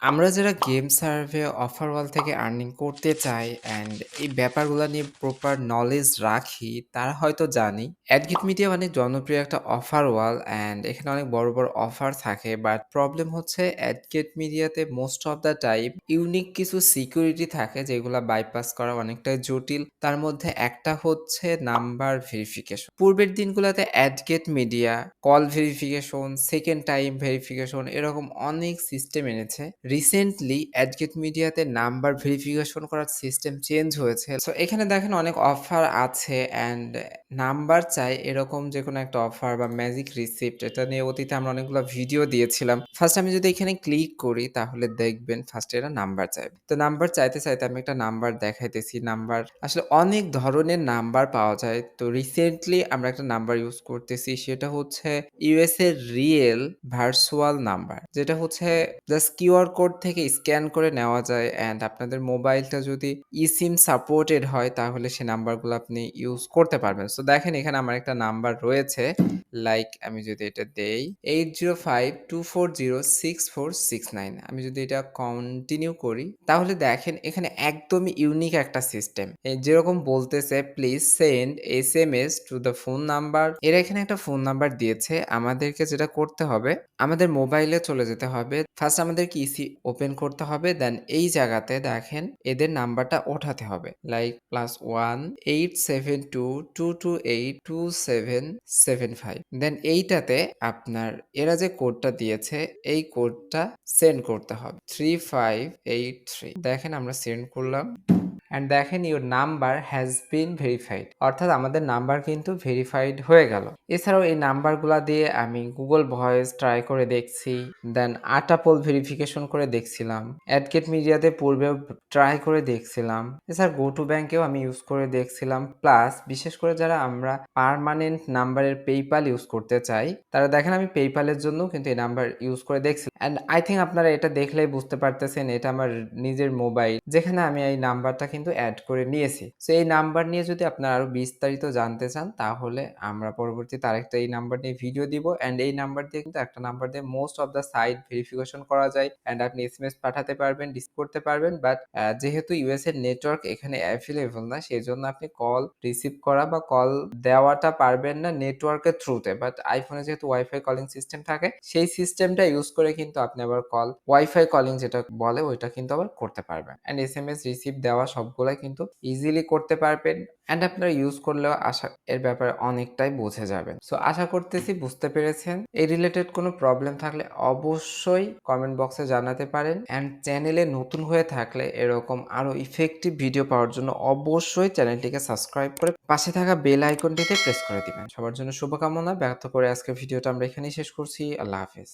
আমরা যারা game survey offer ওয়াল থেকে আর্নিং করতে চাই অ্যান্ড এই ব্যাপারগুলো নিয়ে প্রপার নলেজ রাখি, তারা হয়তো জানি অ্যাডগেট মিডিয়া অনেক জনপ্রিয় একটা অফার ওয়াল অ্যান্ড এখানে অনেক বড় বড় অফার থাকে। বাট প্রবলেম হচ্ছে অ্যাডগেট মিডিয়াতে most of the time unique কিছু সিকিউরিটি থাকে যেগুলো বাইপাস করা অনেকটাই জটিল। তার মধ্যে একটা হচ্ছে নাম্বার ভেরিফিকেশন। পূর্বের দিনগুলোতে Adgate media call verification, second time verification এরকম অনেক সিস্টেম এনেছে। রিসেন্টলি অ্যাডগেট মিডিয়াতে নাম্বার ভেরিফিকেশন করার সিস্টেম চেঞ্জ হয়েছে। সো এখানে দেখেন অনেক অফার আছে অ্যান্ড নাম্বার চাই এরকম যেকোনো একটা অফার বা ম্যাজিক রিসিপ্ট, এটা নিয়ে অতীতে আমরা অনেকগুলো ভিডিও দিয়েছিলাম। ফার্স্ট আমি যদি এখানে ক্লিক করি তাহলে দেখবেন ফার্স্টে এরা নাম্বার চাইবে। তো নাম্বার চাইতে চাইতে আমি একটা নাম্বার দেখাইতেছি। নাম্বার আসলে অনেক ধরনের নাম্বার পাওয়া যায়। তো রিসেন্টলি আমরা একটা নাম্বার ইউজ করতেছি, সেটা হচ্ছে ইউএস এর রিয়েল ভার্চুয়াল নাম্বার, যেটা হচ্ছে জাস্ট কিউআর কোড থেকে স্ক্যান করে নেওয়া যায় অ্যান্ড আপনাদের মোবাইলটা যদি ইসিম সাপোর্টেড হয় তাহলে সে নাম্বারগুলো আপনি ইউজ করতে পারবেন। সো দেখেন এখানে আমার একটা নাম্বার রয়েছে, লাইক আমি যদি এটা দেই 8052406469, আমি যদি এটা কন্টিনিউ করি তাহলে দেখেন এখানে একদমই ইউনিক একটা সিস্টেম। যেরকম বলতেছে please send SMS to the phone number. এরা এখানে একটা ফোন নাম্বার দিয়েছে, আমাদেরকে যেটা করতে হবে আমাদের মোবাইলে চলে যেতে হবে। ফার্স্ট আমাদেরকে ইসি ওপেন করতে হবে, দেন এই জায়গাতে দেখেন এদের নাম্বারটা ওঠাতে হবে, লাইক +18722282775। দেন এইটাতে আপনার এরা যে কোডটা দিয়েছে এই কোডটা সেন্ড করতে হবে 3583। দেখেন আমরা সেন্ড করলাম অ্যান্ড দেখেন your number has been verified, অর্থাৎ আমাদের নাম্বার কিন্তু ভেরিফাইড হয়ে গেল। এছাড়াও এই নাম্বারগুলা দিয়ে আমি গুগল ভয়েস ট্রাই করে দেখছি, দেন আটাপোল ভেরিফিকেশন করে দেখছিলাম, অ্যাডগেট মিডিয়াতে পূর্বেও ট্রাই করে দেখছিলাম, এছাড়া গো টু ব্যাংকেও আমি ইউজ করে দেখছিলাম। প্লাস বিশেষ করে যারা আমরা পার্মানেন্ট নাম্বারের পেইপাল ইউজ করতে চাই তারা দেখেন আমি পেইপালের জন্য কিন্তু এই নাম্বার ইউজ করে দেখছি অ্যান্ড আই থিঙ্ক আপনারা এটা দেখলেই বুঝতে পারতেছেন এটা আমার নিজের মোবাইল, যেখানে আমি এই নাম্বারটা কিন্তু অ্যাড করে নিয়েছি। সো এই নাম্বার নিয়ে যদি আপনারা আরো বিস্তারিত জানতে চান তাহলে আমরা পরবর্তীতে আরেকটা এই নাম্বার নিয়ে ভিডিও দিব অ্যান্ড এই নাম্বার দিয়ে কিন্তু একটা নাম্বার দিয়ে most of the site verification করা যায় অ্যান্ড আপনি এসএমএস পাঠাতে পারবেন, ডিসপ্লে করতে পারবেন। বাট যেহেতু ইউএস এর নেটওয়ার্ক এখানে অ্যাভেলেবল না, সেই জন্য আপনি কল রিসিভ করা বা কল দেওয়াটা পারবেন না নেটওয়ার্কের থ্রুতে। বাট আইফোনে যেহেতু ওয়াইফাই কলিং সিস্টেম থাকে সেই সিস্টেমটা ইউজ করে কিন্তু আপনি আবার কল ওয়াইফাই কলিং যেটা বলে ওইটা কিন্তু আবার করতে পারবেন অ্যান্ড এসএমএস রিসিভ দেওয়া সবগুলাই কিন্তু ইজিলি করতে পারবেন অ্যান্ড আপনারা ইউজ করলেও আশা এর ব্যাপারে অনেকটাই বুঝে যাবেন। সো আশা করতেছি বুঝতে পেরেছেন। এই রিলেটেড কোনো প্রবলেম থাকলে অবশ্যই কমেন্ট বক্সে জানাতে পারেন অ্যান্ড চ্যানেলে নতুন হয়ে থাকলে এরকম আরো ইফেক্টিভ ভিডিও পাওয়ার জন্য অবশ্যই চ্যানেলটিকে সাবস্ক্রাইব করে পাশে থাকা বেল আইকনটিতে প্রেস করে দিবেন। সবার জন্য শুভকামনা ব্যক্ত করে আজকের ভিডিওটা আমরা এখানেই শেষ করছি। আল্লাহ হাফেজ।